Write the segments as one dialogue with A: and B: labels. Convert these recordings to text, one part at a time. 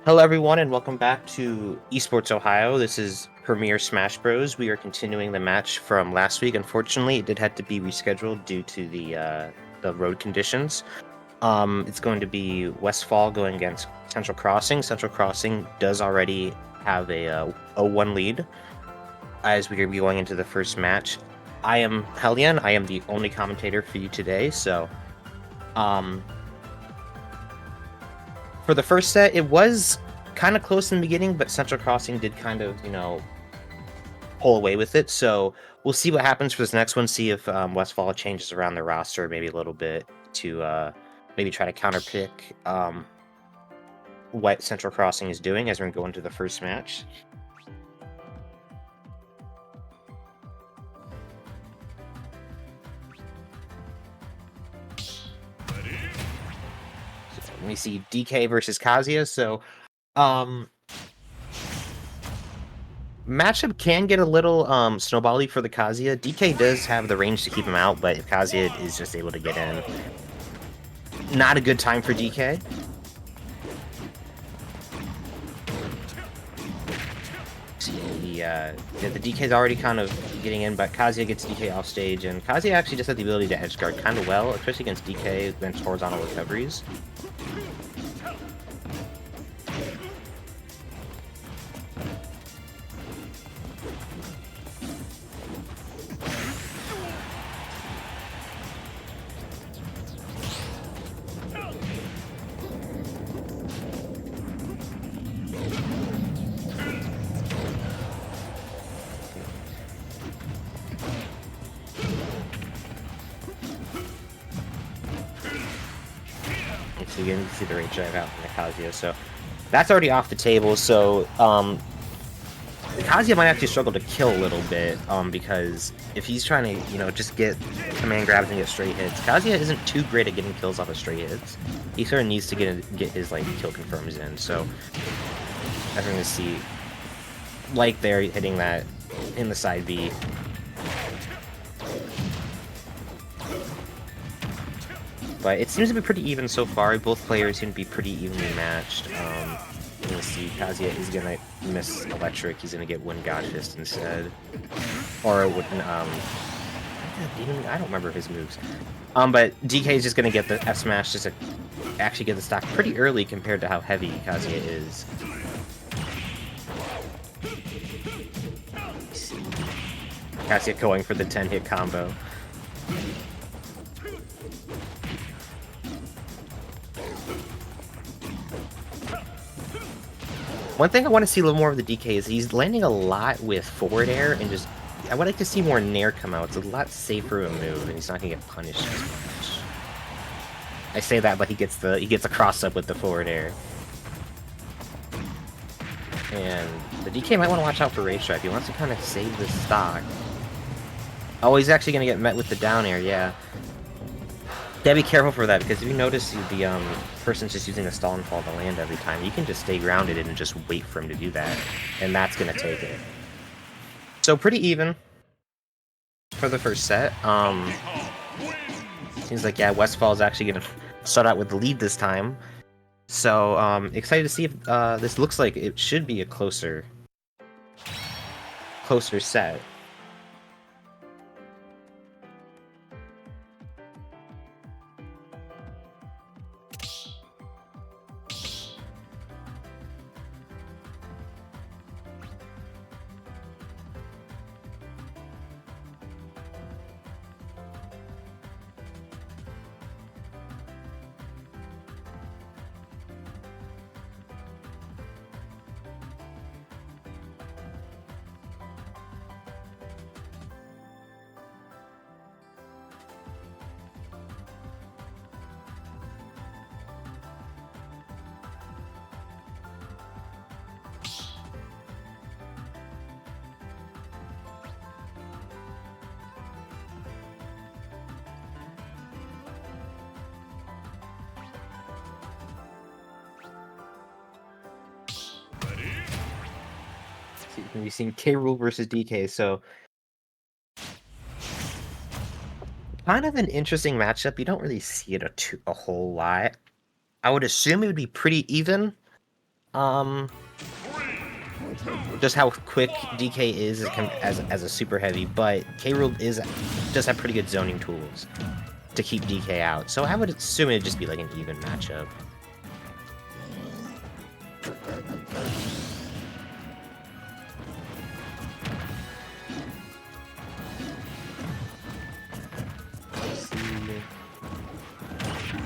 A: Hello, everyone, and welcome back to Esports Ohio. This is Premier Smash Bros. We are continuing the match from last week. Unfortunately, it did have to be rescheduled due to the road conditions. It's going to be Westfall going against Central Crossing. Central Crossing does already have a 0-1 lead as we are going into the first match. I am Hellion. I am the only commentator for you today. So, for the first set, it was kind of close in the beginning, but Central Crossing did kind of, pull away with it. So we'll see what happens for this next one. See if Westfall changes around the roster maybe a little bit to maybe try to counterpick what Central Crossing is doing as we're going to go into the first match. So we see DK versus Kazuya. So matchup can get a little snowbally for the Kazuya. DK does have the range to keep him out, but if Kazuya is just able to get in, not a good time for DK. The DK is already kind of getting in, but Kazuya gets DK off stage, and Kazuya actually just has the ability to edge guard kind of well, especially against DK against horizontal recoveries. So you can see the range drive out from the Kazuya, so that's already off the table. So Kazuya might actually struggle to kill a little bit because if he's trying to just get command grabs and get straight hits, Kazuya isn't too great at getting kills off of straight hits. He sort of needs to get his kill confirms in. So as we're gonna see, there hitting that in the side B. But it seems to be pretty even so far. Both players seem to be pretty evenly matched. You're gonna see Kazuya is gonna miss Electric. He's gonna get Wind God Fist instead, or wouldn't. I don't remember his moves. But DK is just gonna get the F smash just to actually get the stock pretty early compared to how heavy Kazuya is. Kazuya going for the 10-hit combo. One thing I want to see a little more of the DK is he's landing a lot with forward air and just... I would like to see more Nair come out. It's a lot safer of a move, and he's not going to get punished as much. I say that, but he gets a cross-up with the forward air. And the DK might want to watch out for Rage Drive. He wants to kind of save the stock. Oh, he's actually going to get met with the down air, yeah. Gotta be careful for that, because if you notice the person's just using a stall and fall to land every time, you can just stay grounded and just wait for him to do that, and that's gonna take it. So pretty even for the first set. Seems like, yeah, Westfall is actually gonna start out with the lead this time. So excited to see if this looks like it should be a closer set. We've seen K. Rool versus DK, so kind of an interesting matchup. You don't really see it a whole lot. I would assume it would be pretty even. Just how quick DK is as a super heavy, but K. Rool does have pretty good zoning tools to keep DK out. So I would assume it'd just be like an even matchup.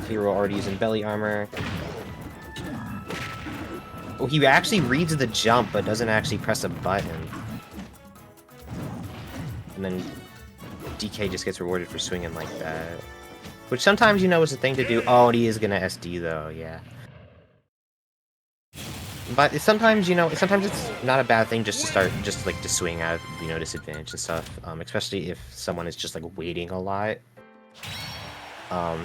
A: K. Rool already using belly armor. Oh, he actually reads the jump, but doesn't actually press a button. And then DK just gets rewarded for swinging like that. Which sometimes, you know, is a thing to do. Oh, and he is gonna SD, though, yeah. But sometimes, you know, sometimes it's not a bad thing just to start, just, like, to swing at, you know, disadvantage and stuff. Especially if someone is just, like, waiting a lot.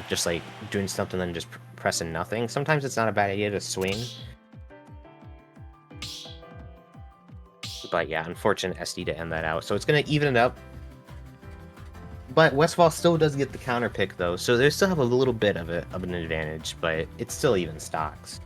A: Just, like, doing something and just pressing nothing. Sometimes it's not a bad idea to swing. But yeah, unfortunate SD to end that out. So it's going to even it up. But Westfall still does get the counter pick, though. So they still have a little bit of an advantage, but it's still even stocks.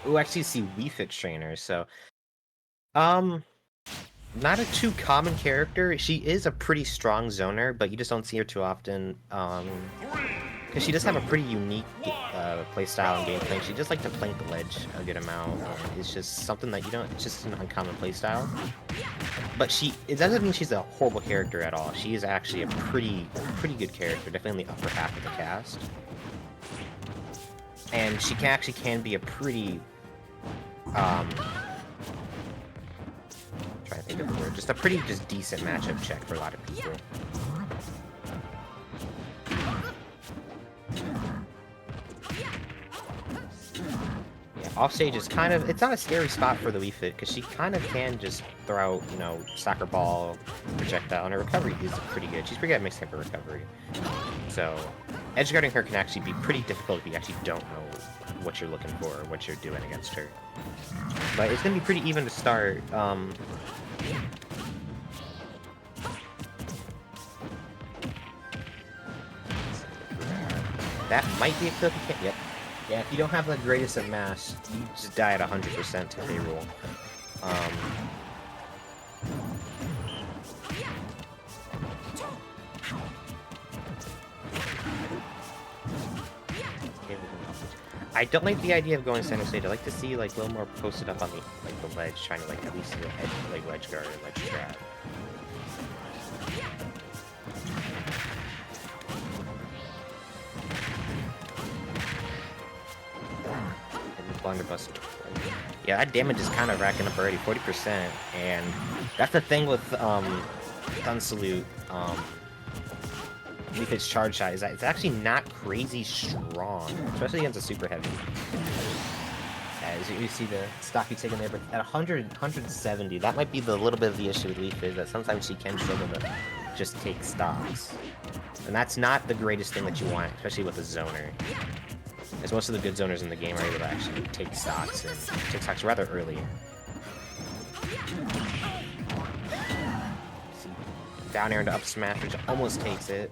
A: Ooh, actually see Wii Fit Trainer, so... not a too common character. She is a pretty strong zoner, but you just don't see her too often, because she does have a pretty unique playstyle and gameplay. She just like to plank the ledge a good amount, and it's just something that you don't... It's just an uncommon playstyle. But it doesn't mean she's a horrible character at all. She is actually a pretty good character, definitely in the upper half of the cast. And she can be a pretty... trying to think of the word. Just a pretty decent matchup check for a lot of people. Yeah, offstage is kind of... It's not a scary spot for the Wii Fit, because she kind of can just throw out, you know, soccer ball, projectile, and her recovery is pretty good. She's pretty good at mixed type of recovery. So, edge guarding her can actually be pretty difficult if you actually don't know what you're looking for or what you're doing against her. But it's going to be pretty even to start. That might be a kill if you can't. Yep. Yeah, if you don't have the greatest of mass, you just die at 100% to K. Rool. I don't like the idea of going center stage. I like to see like a little more posted up on the the ledge, trying to like at least like ledge guard or ledge trap. And blunderbuss. Yeah, that damage is kind of racking up already, 40%, and that's the thing with Gun Salute. If it's charge shot, is that it's actually not crazy strong, especially against a super heavy. As you see the stock you taking there, but at 170, that might be the little bit of the issue with Leaf, is that sometimes she can struggle to just take stocks. And that's not the greatest thing that you want, especially with a zoner. As most of the good zoners in the game are able to actually take stocks, and take stocks rather early. Down air into up smash, which almost takes it.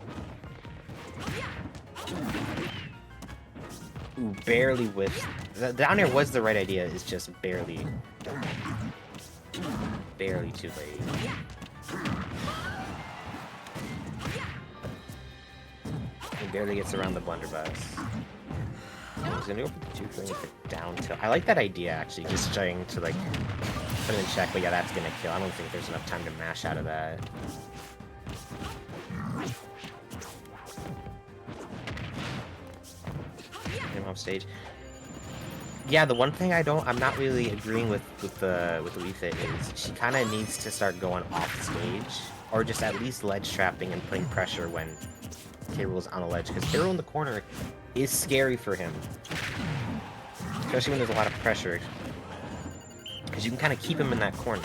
A: Ooh, barely whiffs. The down air was the right idea, it's just barely too late. He barely gets around the blunderbuss. He's gonna go for the 2 frame with the down tilt. I like that idea, actually, just trying to like put him in check, but yeah, that's gonna kill. I don't think there's enough time to mash out of that. Off stage. Yeah, the one thing I'm not really agreeing with the Wii Fit is she kind of needs to start going off stage or just at least ledge trapping and putting pressure when K. Rool's on the ledge, because K. Rool in the corner is scary for him, especially when there's a lot of pressure, because you can kind of keep him in that corner.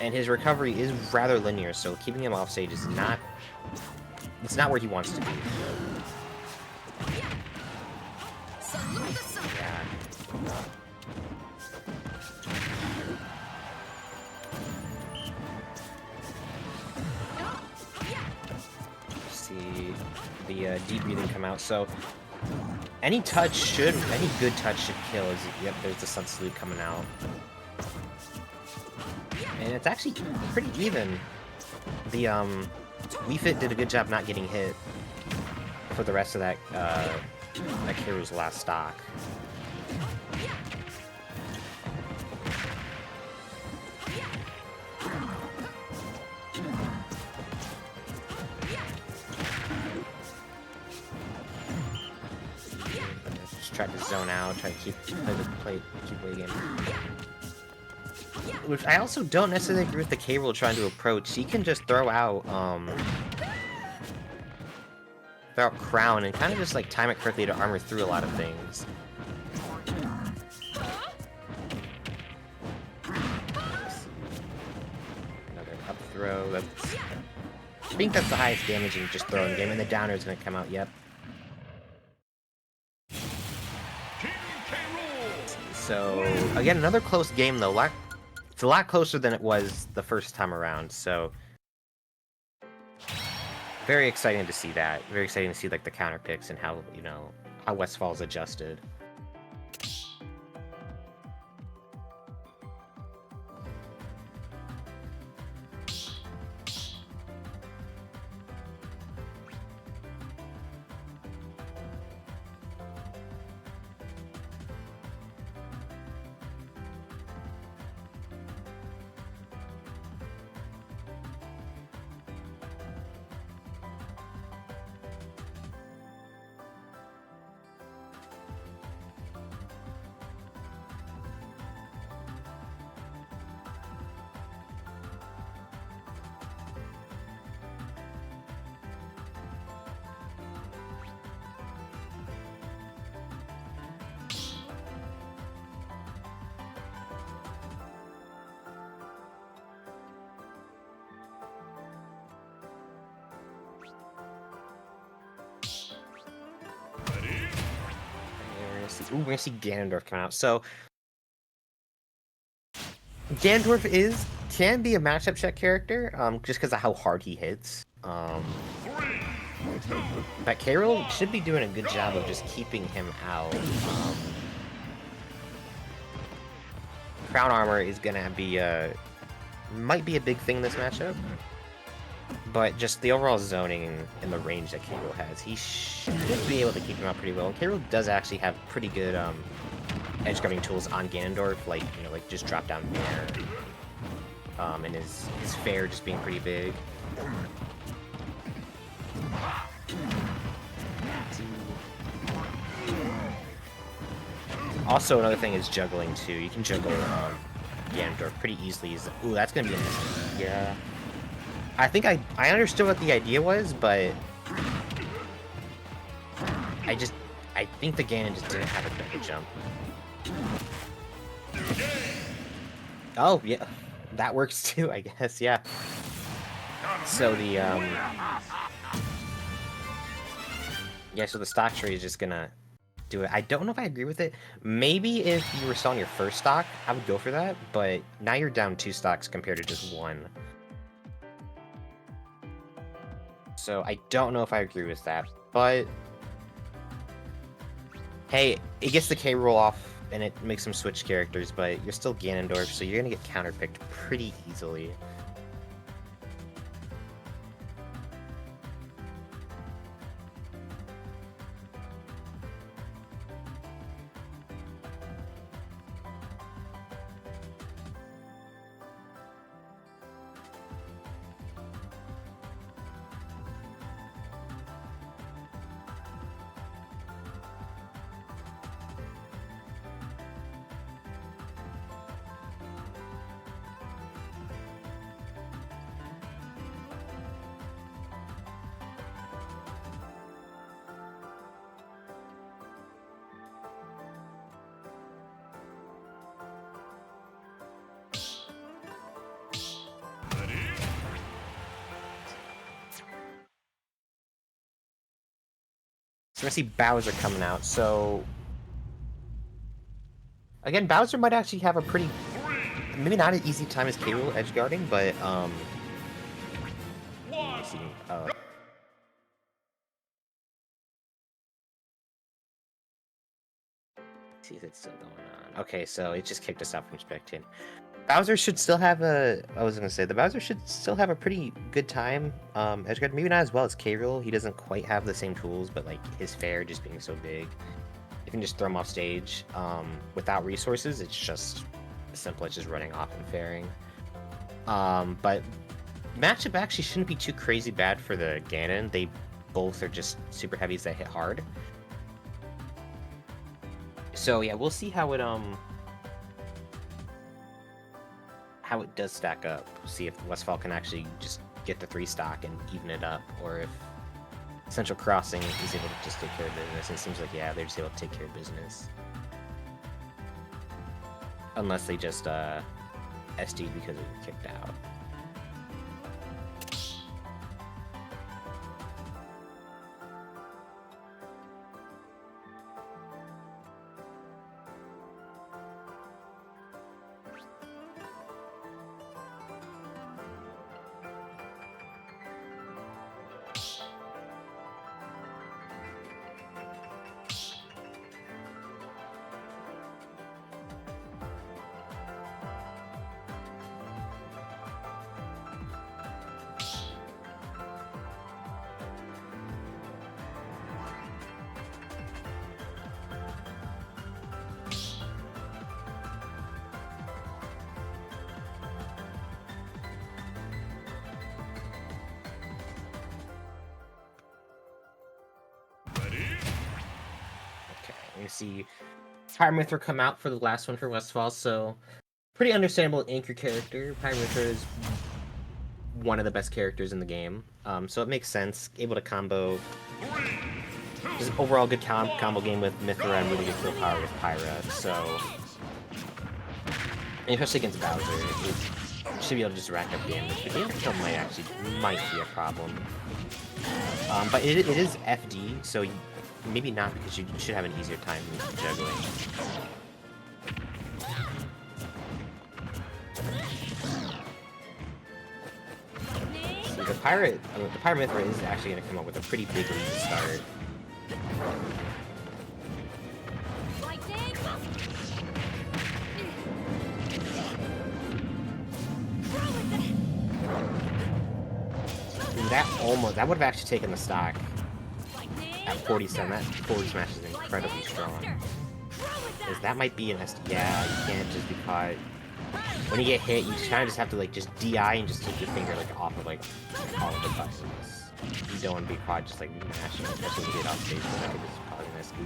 A: And his recovery is rather linear, so keeping him off stage is not... It's not where he wants to be. Yeah. See the deep breathing come out, so any good touch should kill. Yep, there's the Sun Salute coming out. And it's actually pretty even. The Wii Fit did a good job not getting hit for the rest of that K. Rool's last stock. Just try to zone out, try to keep play the game. Which I also don't necessarily agree with the K. Rool trying to approach. He can just throw out Crown and kind of just like time it correctly to armor through a lot of things. Another up throw. I think that's the highest damaging just throw in the game, and the downer is going to come out. Yep. So again, another close game though. It's a lot closer than it was the first time around, so very exciting to see that. Very exciting to see like the counter picks and how, you know, how Westfall's adjusted. Ooh, we're gonna see Ganondorf come out. So Ganondorf can be a matchup check character, just because of how hard he hits. But K. Rool should be doing a good job of just keeping him out. Crown armor is gonna be might be a big thing in this matchup. But just the overall zoning and the range that K. Rool has, he should be able to keep him out pretty well. And K. Rool does actually have pretty good edge guarding tools on Ganondorf, like, you know, like just drop down there, and his fair just being pretty big. Also, another thing is juggling too. You can juggle Ganondorf pretty easily. Ooh, that's gonna be yeah. I think I understood what the idea was, but I think the Ganon just didn't have a better jump. Oh yeah, that works too, I guess. Yeah. So the yeah, so the stock tree is just gonna do it. I don't know if I agree with it. Maybe if you were selling your first stock, I would go for that. But now you're down 2 stocks compared to just 1. So I don't know if I agree with that, but hey, it gets the K. Rool off and it makes them switch characters, but you're still Ganondorf, so you're gonna get counterpicked pretty easily. So I see Bowser coming out. So again, Bowser might actually have a pretty, maybe not an easy time as K. Rool edge guarding, but let me see. See if it's still going on. Okay, so it just kicked us out from spectating. Bowser should still have a. I was gonna say the Bowser should still have a pretty good time. Edgeguard, maybe not as well as K. Rool. He doesn't quite have the same tools, but like his fair just being so big, you can just throw him off stage. Without resources, it's just as simple as just running off and fairing. But matchup actually shouldn't be too crazy bad for the Ganon. They both are just super heavies that hit hard. So yeah, we'll see how it does stack up. See if Westfall can actually just get the 3 stock and even it up, or if Central Crossing is able to just take care of business. And it seems like, yeah, they're just able to take care of business. Unless they just SD'd because it was kicked out. You see Pyramithra come out for the last one for Westfall, so pretty understandable anchor character. Pyramithra is one of the best characters in the game, so it makes sense. Able to combo, just overall good combo game with Mythra and really good kill power with Pyra. So, and especially against Bowser, it should be able to just rack up damage. But damage kill might be a problem. But it is FD, so maybe not, because you should have an easier time juggling. So the Pyramithra is actually going to come up with a pretty big lead to start. That would have actually taken the stock. At 47, that forward smash is incredibly strong. Because that might be an SD. Yeah, you can't just be caught. When you get hit, you kind of just have to like just DI and just take your finger like off of like all of the buttons. You don't want to be caught just like mashing, especially when you get off stage, but that could just cause an SD.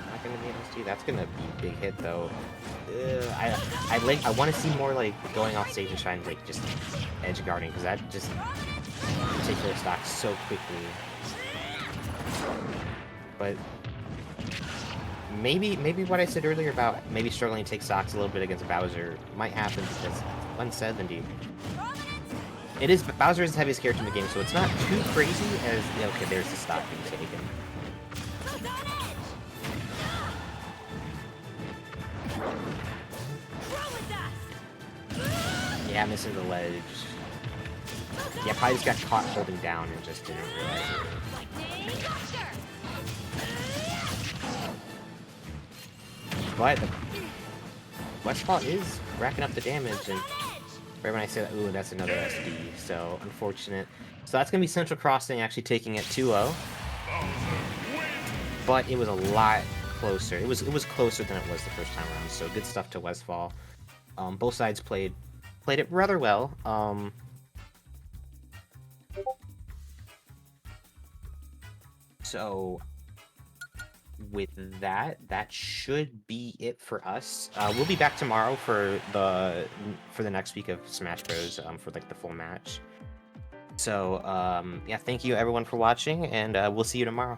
A: Not gonna be an SD. That's gonna be a big hit though. I want to see more like going off stage and trying to like just edge guarding, because that just takes their stock so quickly. But maybe what I said earlier about maybe struggling to take stocks a little bit against Bowser might happen, because 170. It is Bowser is the heaviest character in the game, so it's not too crazy as okay, there's the stock being taken. Yeah, missing the ledge. Yeah, probably just got caught holding down and just didn't realize it. But Westfall is racking up the damage, and right when I say that, ooh, that's another SD, so unfortunate. So that's going to be Central Crossing actually taking it 2-0. But it was a lot closer. It was closer than it was the first time around, so good stuff to Westfall. Both sides played it rather well. So with that should be it for us. We'll be back tomorrow for the next week of Smash Bros. For like the full match. So yeah, thank you everyone for watching, and we'll see you tomorrow.